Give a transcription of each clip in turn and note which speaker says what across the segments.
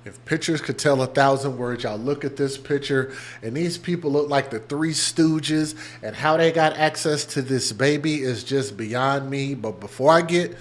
Speaker 1: If pictures could tell 1,000 words, y'all look at this picture, and these people look like the Three Stooges, and how they got access to this baby is just beyond me. But before I get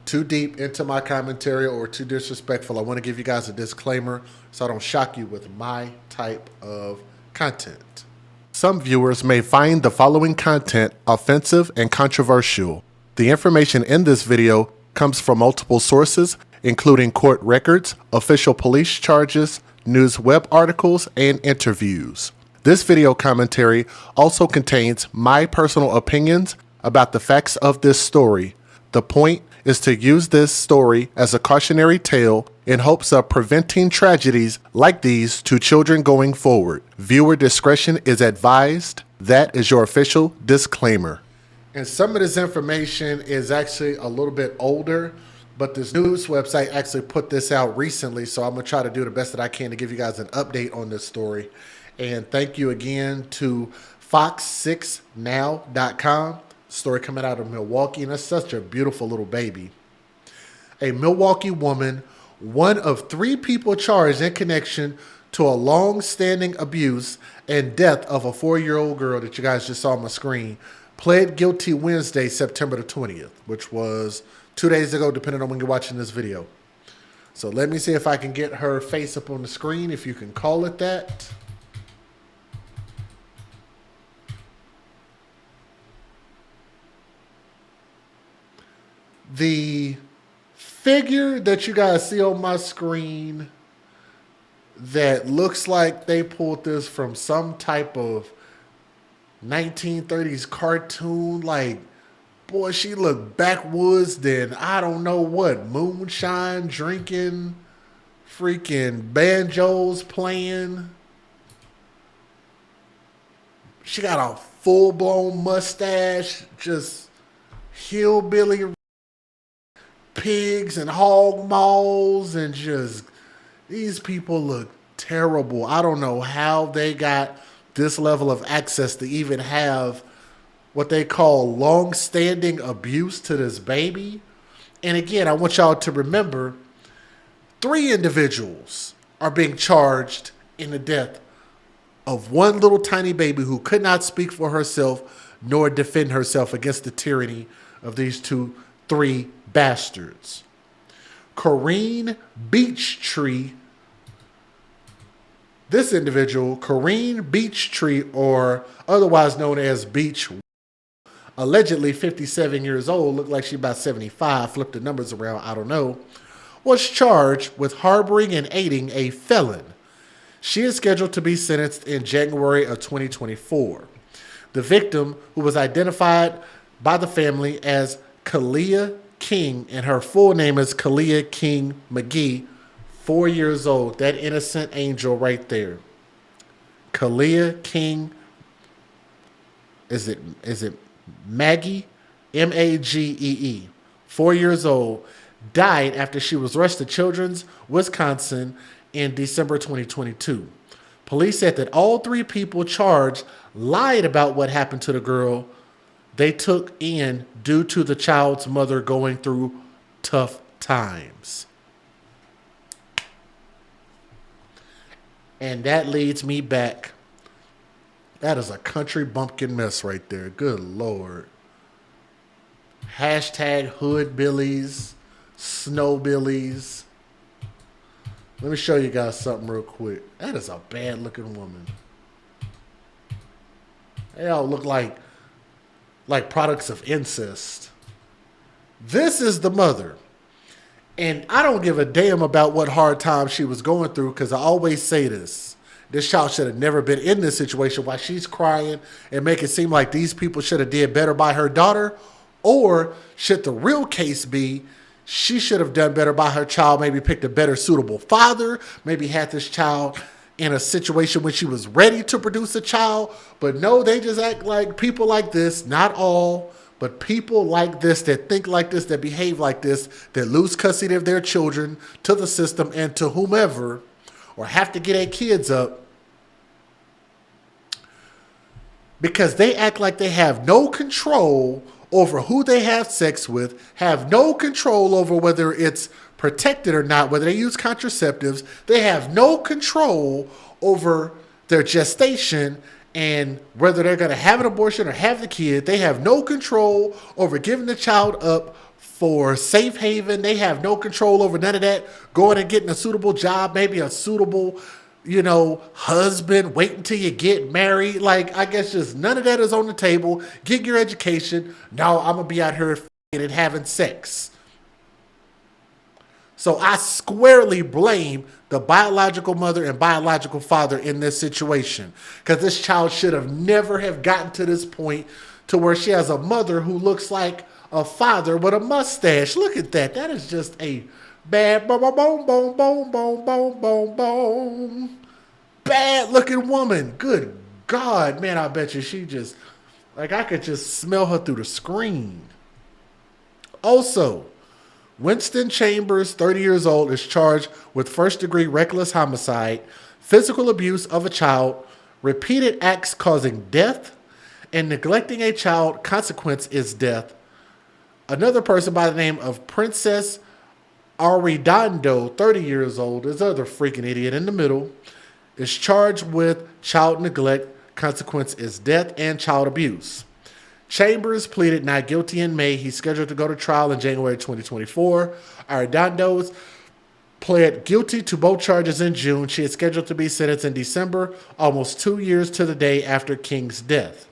Speaker 1: too deep into my commentary or too disrespectful, I want to give you guys a disclaimer so I don't shock you with my type of content. Some viewers may find the following content offensive and controversial. The information in this video comes from multiple sources, including court records, official police charges, news web articles, and interviews. This video commentary also contains my personal opinions about the facts of this story. The point is to use this story as a cautionary tale in hopes of preventing tragedies like these to children going forward. Viewer discretion is advised. That is your official disclaimer. And some of this information is actually a little bit older, but this news website actually put this out recently, so I'm going to try to do the best that I can to give you guys an update on this story. And thank you again to fox6now.com. Story coming out of Milwaukee, and that's such a beautiful little baby. A Milwaukee woman, one of 3 people charged in connection to a long-standing abuse and death of a 4-year-old girl that you guys just saw on my screen, pled guilty Wednesday, September the 20th, which was 2 days ago, depending on when you're watching this video. So let me see if I can get her face up on the screen, if you can call it that. The figure that you guys see on my screen that looks like they pulled this from some type of 1930s cartoon, like, boy, she looked backwoods than I don't know what, moonshine drinking, freaking banjos playing. She got a full-blown mustache, just hillbilly pigs and hog maws, and just, these people look terrible. I don't know how they got this level of access to even have what they call long-standing abuse to this baby. And again, I want y'all to remember, 3 individuals are being charged in the death of one little tiny baby who could not speak for herself nor defend herself against the tyranny of these 3 bastards. Corrine Beechtree, this individual, Corrine Beechtree, or otherwise known as Beach, allegedly 57 years old, looked like she's about 75, flip the numbers around, I don't know, was charged with harboring and aiding a felon. She is scheduled to be sentenced in January of 2024. The victim, who was identified by the family as Kaliyah King, and her full name is Kaliyah King McGee, 4 years old. That innocent angel right there. Kaliyah King, is it Maggie? Magee, 4 years old, died after she was rushed to Children's Wisconsin in December 2022. Police said that all 3 people charged lied about what happened to the girl they took in due to the child's mother going through tough times. And that leads me back. That is a country bumpkin mess right there. Good Lord. Hashtag hoodbillies, snowbillies. Let me show you guys something real quick. That is a bad looking woman. They all look like products of incest. This is the mother. And I don't give a damn about what hard time she was going through, because I always say this. This child should have never been in this situation while she's crying and make it seem like these people should have did better by her daughter. Or should the real case be she should have done better by her child, maybe picked a better suitable father, maybe had this child in a situation when she was ready to produce a child. But no, they just act like people like this, not all, but people like this, that think like this, that behave like this, that lose custody of their children to the system and to whomever, or have to get their kids up because they act like they have no control over who they have sex with, have no control over whether it's protected or not, whether they use contraceptives, they have no control over their gestation and whether they're going to have an abortion or have the kid. They have no control over giving the child up for safe haven. They have no control over none of that. Going and getting a suitable job, maybe a suitable, husband, wait until you get married. Like, I guess just none of that is on the table. Get your education. No, I'm going to be out here and having sex. So I squarely blame the biological mother and biological father in this situation, because this child should have never have gotten to this point to where she has a mother who looks like a father with a mustache. Look at that. That is just a bad, bad looking woman. Good God, man, I bet you she just, like, I could just smell her through the screen. Also, Winston Chambers, 30 years old, is charged with first-degree reckless homicide, physical abuse of a child, repeated acts causing death, and neglecting a child. Consequence is death. Another person by the name of Princess Arredondo, 30 years old, this other freaking idiot in the middle, is charged with child neglect. Consequence is death and child abuse. Chambers pleaded not guilty in May. He's scheduled to go to trial in January 2024. Arredondo pled guilty to both charges in June. She is scheduled to be sentenced in December, almost 2 years to the day after King's death.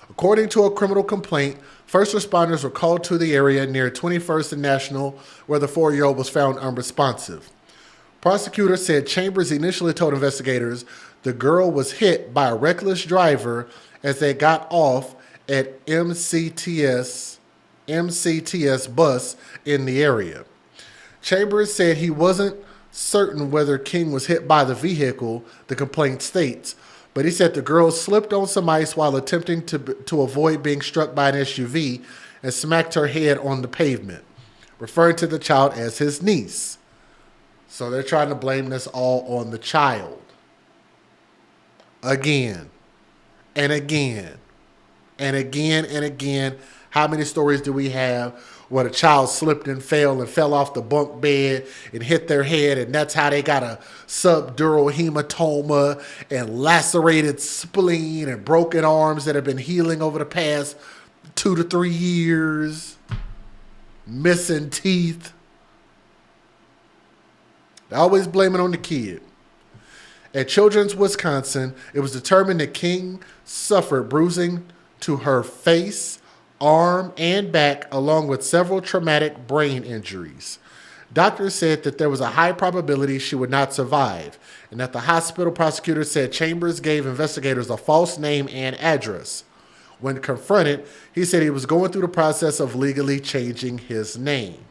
Speaker 1: According to a criminal complaint, first responders were called to the area near 21st and National, where the 4-year-old was found unresponsive. Prosecutors said Chambers initially told investigators the girl was hit by a reckless driver as they got off at MCTS bus in the area. Chambers said he wasn't certain whether King was hit by the vehicle, the complaint states, but he said the girl slipped on some ice while attempting to avoid being struck by an SUV and smacked her head on the pavement, referring to the child as his niece. So they're trying to blame this all on the child. Again, and again, and again, and again. How many stories do we have where the child slipped and fell off the bunk bed and hit their head, and that's how they got a subdural hematoma and lacerated spleen and broken arms that have been healing over the past 2 to 3 years, missing teeth. They always blame it on the kid. At Children's Wisconsin, it was determined that King suffered bruising to her face, arm, and back, along with several traumatic brain injuries. Doctors said that there was a high probability she would not survive, and at the hospital, prosecutors said Chambers gave investigators a false name and address. When confronted, he said he was going through the process of legally changing his name.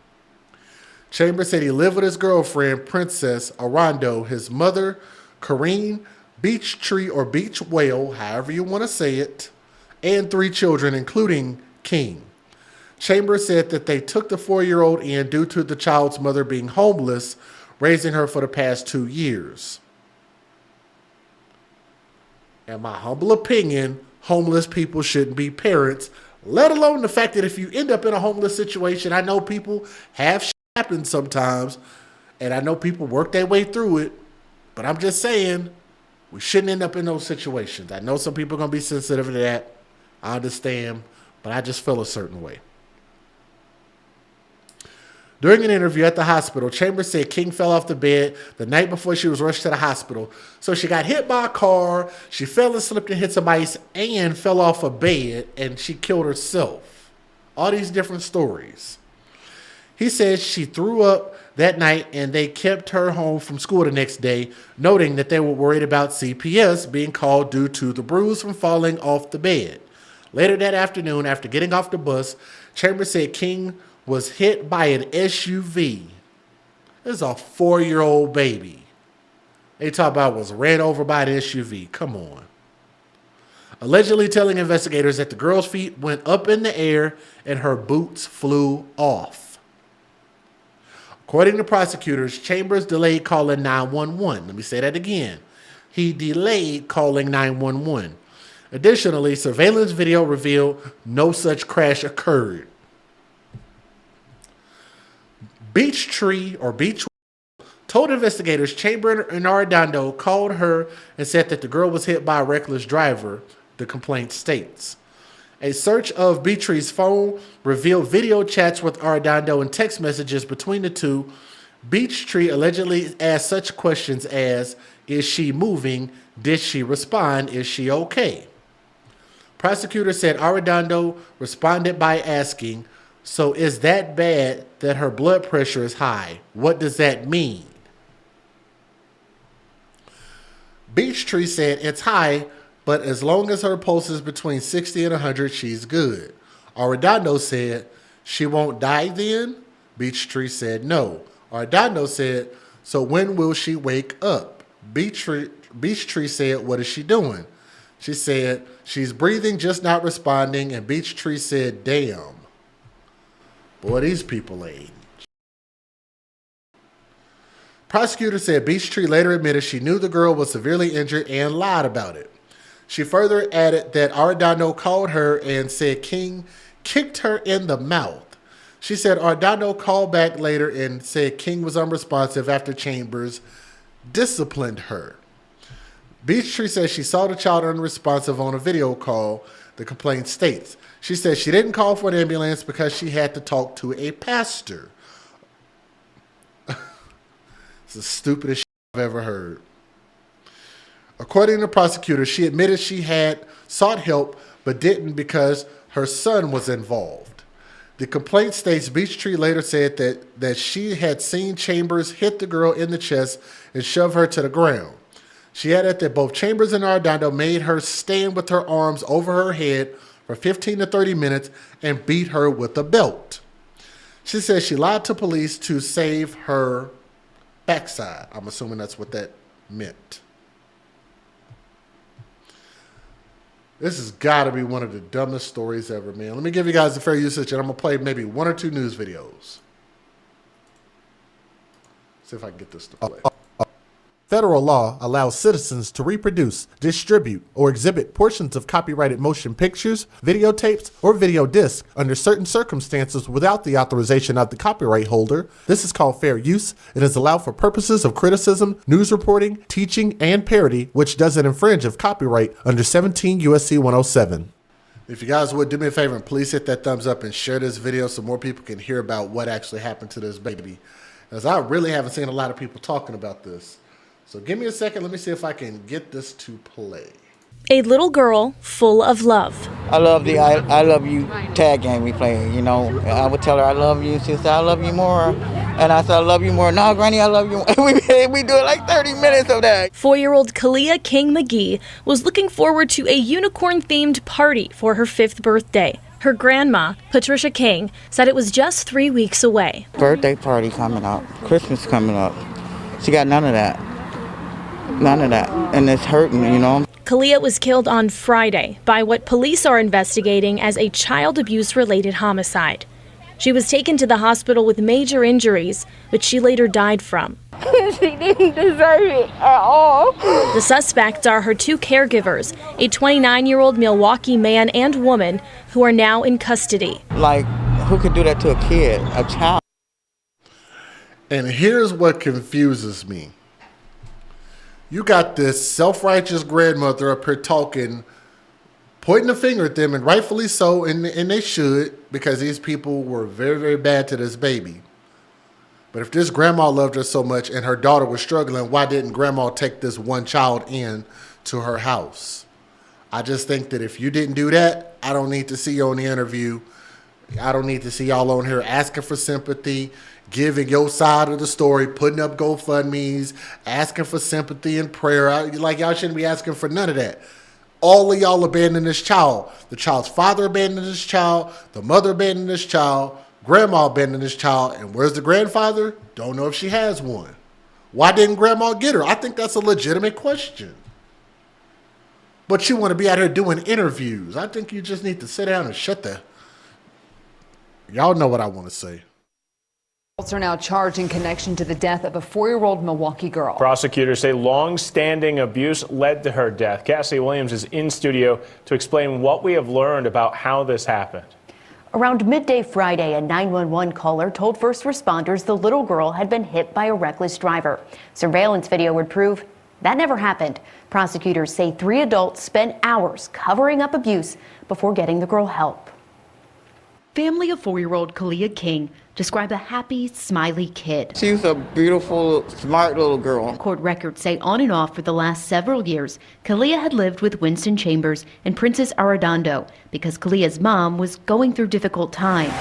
Speaker 1: Chambers said he lived with his girlfriend, Princess Arredondo, his mother, Corrine Beechtree or Beach Whale, however you want to say it, and 3 children, including King. Chambers said that they took the 4-year-old in due to the child's mother being homeless, raising her for the past 2 years. In my humble opinion, homeless people shouldn't be parents, let alone the fact that if you end up in a homeless situation, I know people have shit happen sometimes, and I know people work their way through it, but I'm just saying, we shouldn't end up in those situations. I know some people are going to be sensitive to that. I understand, but I just feel a certain way. During an interview at the hospital, Chambers said King fell off the bed the night before she was rushed to the hospital. So she got hit by a car, she fell and slipped and hit some ice, and fell off a bed, and she killed herself. All these different stories. He said she threw up that night and they kept her home from school the next day, noting that they were worried about CPS being called due to the bruise from falling off the bed. Later that afternoon, after getting off the bus, Chambers said King was hit by an SUV. This is a 4-year-old baby. They talk about was ran over by an SUV. Come on. Allegedly telling investigators that the girl's feet went up in the air and her boots flew off. According to prosecutors, Chambers delayed calling 911. Let me say that again. He delayed calling 911. Additionally, surveillance video revealed no such crash occurred. Beach told investigators Chamber and Arredondo called her and said that the girl was hit by a reckless driver, the complaint states. A search of Beatrice's phone revealed video chats with Arredondo and text messages between the two. Beachtree allegedly asked such questions as, is she moving? Did she respond? Is she okay? Prosecutor said Arredondo responded by asking, so is that bad that her blood pressure is high? What does that mean? Beachtree said it's high, but as long as her pulse is between 60 and 100, she's good. Arredondo said, she won't die then? Beachtree said no. Arredondo said, so when will she wake up? Beachtree said, what is she doing? She said, she's breathing, just not responding. And Beachtree said, damn. Boy, these people ain't. Prosecutor said Beachtree later admitted she knew the girl was severely injured and lied about it. She further added that Arredondo called her and said King kicked her in the mouth. She said Arredondo called back later and said King was unresponsive after Chambers disciplined her. Beachtree says she saw the child unresponsive on a video call, the complaint states. She said she didn't call for an ambulance because she had to talk to a pastor. It's the stupidest shit I've ever heard. According to the prosecutor, she admitted she had sought help but didn't because her son was involved. The complaint states Beachtree later said that she had seen Chambers hit the girl in the chest and shove her to the ground. She added that both Chambers and Arredondo made her stand with her arms over her head for 15 to 30 minutes and beat her with a belt. She said she lied to police to save her backside. I'm assuming that's what that meant. This has got to be one of the dumbest stories ever, man. Let me give you guys the fair usage, and I'm going to play maybe one or two news videos. See if I can get this to play. Federal law allows citizens to reproduce, distribute, or exhibit portions of copyrighted motion pictures, videotapes, or video discs under certain circumstances without the authorization of the copyright holder. This is called fair use. It is allowed for purposes of criticism, news reporting, teaching, and parody, which doesn't infringe of copyright under 17 U.S.C. 107. If you guys would do me a favor and please hit that thumbs up and share this video so more people can hear about what actually happened to this baby, as I really haven't seen a lot of people talking about this. So give me a second. Let me see if I can get this to play.
Speaker 2: A little girl full of love.
Speaker 3: I love the I love you tag game we play. You know, I would tell her I love you. She said I love you more, and I said I love you more. No, Granny, I love you more. we do it like 30 minutes of that.
Speaker 2: 4-year-old Kaliyah King McGee was looking forward to a unicorn-themed party for her 5th birthday. Her grandma, Patricia King, said it was just 3 weeks away.
Speaker 3: Birthday party coming up, Christmas coming up. She got none of that. None of that. And it's hurting, you know.
Speaker 2: Kaliyah was killed on Friday by what police are investigating as a child abuse-related homicide. She was taken to the hospital with major injuries, which she later died from.
Speaker 4: She didn't deserve it at all.
Speaker 2: The suspects are her 2 caregivers, a 29-year-old Milwaukee man and woman, who are now in custody.
Speaker 3: Like, who could do that to a kid, a child?
Speaker 1: And here's what confuses me. You got this self-righteous grandmother up here talking, pointing a finger at them, and rightfully so, and they should, because these people were very, very bad to this baby. But if this grandma loved her so much and her daughter was struggling, why didn't grandma take this one child in to her house? I just think that if you didn't do that, I don't need to see you on the interview. I don't need to see y'all on here asking for sympathy, giving your side of the story, putting up GoFundMes, asking for sympathy and prayer. Like, y'all shouldn't be asking for none of that. All of y'all abandoned this child. The child's father abandoned this child. The mother abandoned this child. Grandma abandoned this child. And where's the grandfather? Don't know if she has one. Why didn't grandma get her? I think that's a legitimate question. But you want to be out here doing interviews. I think you just need to sit down and shut the... Y'all know what I want to say.
Speaker 5: Adults are now charged in connection to the death of a 4-year-old Milwaukee girl.
Speaker 6: Prosecutors say long-standing abuse led to her death. Cassie Williams is in studio to explain what we have learned about how this happened.
Speaker 7: Around midday Friday, a 911 caller told first responders the little girl had been hit by a reckless driver. Surveillance video would prove that never happened. Prosecutors say 3 adults spent hours covering up abuse before getting the girl help. Family of 4-year-old Kaliyah King described a happy, smiley kid.
Speaker 3: She was a beautiful, smart little girl.
Speaker 7: Court records say on and off for the last several years, Kaliyah had lived with Winston Chambers and Princess Arredondo because Kaliyah's mom was going through difficult times.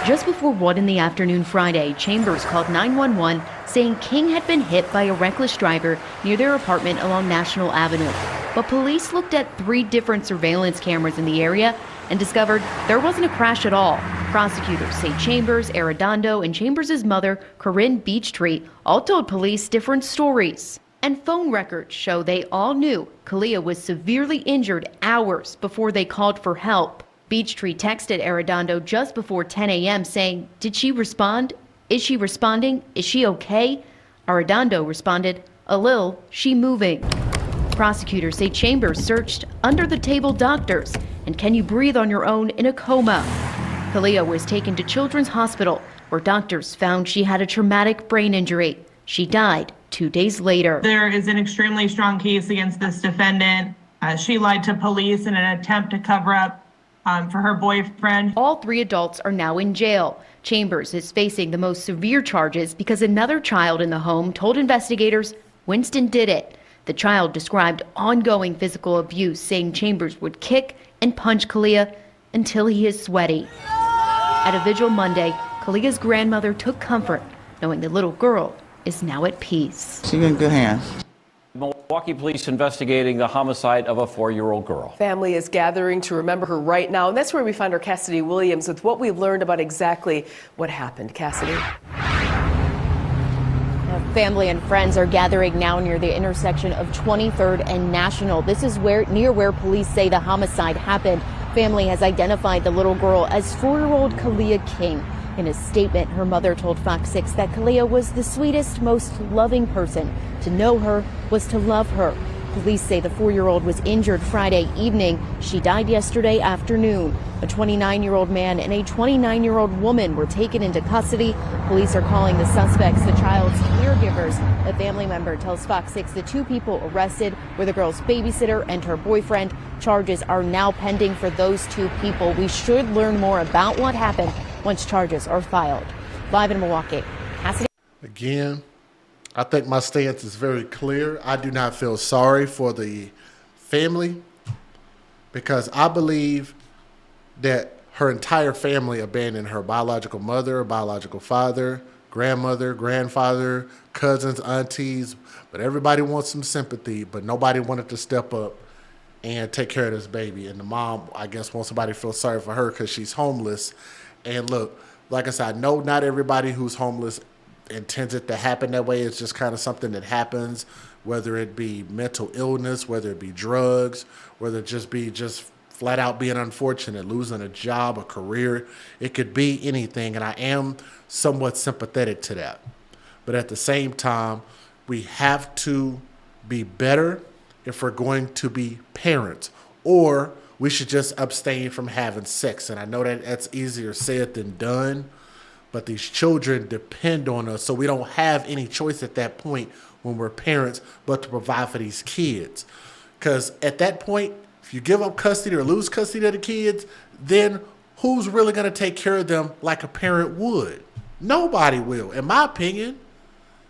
Speaker 7: Just before 1 in the afternoon Friday, Chambers called 911 saying King had been hit by a reckless driver near their apartment along National Avenue. But police looked at 3 different surveillance cameras in the area and discovered there wasn't a crash at all. Prosecutors say Chambers, Arredondo, and Chambers' mother, Corinne Beechtree, all told police different stories. And phone records show they all knew Kaliyah was severely injured hours before they called for help. Beechtree texted Arredondo just before 10 a.m. saying, "Did she respond? Is she responding? Is she okay?" Arredondo responded, "A little, she moving." Prosecutors say Chambers searched under the table doctors and "Can you breathe on your own?" in a coma. Kaliyah was taken to Children's Hospital where doctors found she had a traumatic brain injury. She died 2 days later.
Speaker 8: There is an extremely strong case against this defendant. She lied to police in an attempt to cover up for her boyfriend.
Speaker 7: All 3 adults are now in jail. Chambers is facing the most severe charges because another child in the home told investigators Winston did it. The child described ongoing physical abuse, saying Chambers would kick and punch Kaliyah until he is sweaty. At a vigil Monday, Kaliyah's grandmother took comfort knowing the little girl is now at peace.
Speaker 3: She's in good hands.
Speaker 9: Milwaukee police investigating the homicide of a 4-year-old girl.
Speaker 10: Family is gathering to remember her right now, and that's where we find our Cassidy Williams with what we've learned about exactly what happened. Cassidy.
Speaker 2: Family and friends are gathering now near the intersection of 23rd and National. This is near where police say the homicide happened. Family has identified the little girl as 4-year-old Kaliyah King. In a statement, her mother told Fox 6 that Kaliyah was the sweetest, most loving person. To know her was to love her. Police say the 4-year-old was injured Friday evening. She died yesterday afternoon. A 29-year-old man and a 29-year-old woman were taken into custody. Police are calling the suspects the child's caregivers. A family member tells Fox 6 the 2 people arrested were the girl's babysitter and her boyfriend. Charges are now pending for those 2 people. We should learn more about what happened once charges are filed. Live in Milwaukee, Cassidy.
Speaker 1: Again, I think my stance is very clear. I do not feel sorry for the family because I believe that her entire family abandoned her biological mother, biological father, grandmother, grandfather, cousins, aunties, but everybody wants some sympathy, but nobody wanted to step up and take care of this baby. And the mom, I guess, wants somebody to feel sorry for her because she's homeless. And look, like I said, I know not everybody who's homeless intends it to happen that way. It's just kind of something that happens, whether it be mental illness, whether it be drugs, whether it just be flat out being unfortunate, losing a job, a career. It could be anything, and I am somewhat sympathetic to that. But at the same time, we have to be better if we're going to be parents, or we should just abstain from having sex. And I know that that's easier said than done, but these children depend on us, so we don't have any choice at that point when we're parents but to provide for these kids. Because at that point, if you give up custody or lose custody of the kids, then who's really going to take care of them like a parent would? Nobody will, in my opinion.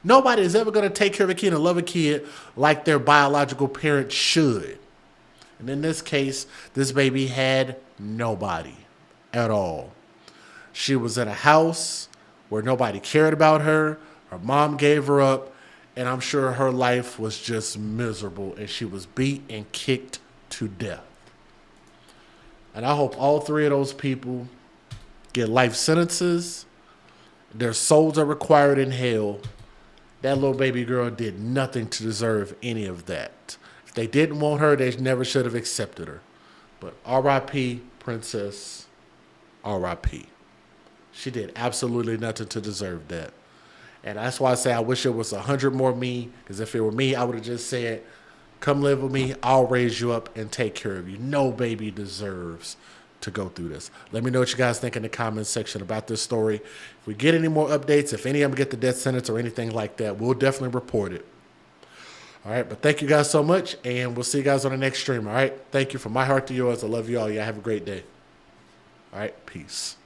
Speaker 1: Nobody is ever going to take care of a kid and love a kid like their biological parent should. And in this case, this baby had nobody at all. She was in a house where nobody cared about her. Her mom gave her up, and I'm sure her life was just miserable, and she was beat and kicked to death. And I hope all 3 of those people get life sentences. Their souls are required in hell. That little baby girl did nothing to deserve any of that. If they didn't want her, they never should have accepted her. But R.I.P. Princess, R.I.P. She did absolutely nothing to deserve that. And that's why I say I wish it was 100 more me, because if it were me, I would have just said, come live with me, I'll raise you up and take care of you. No baby deserves to go through this. Let me know what you guys think in the comments section about this story. If we get any more updates, if any of them get the death sentence or anything like that, we'll definitely report it. All right, but thank you guys so much, and we'll see you guys on the next stream, all right? Thank you from my heart to yours. I love you all. Y'all have a great day. All right, peace.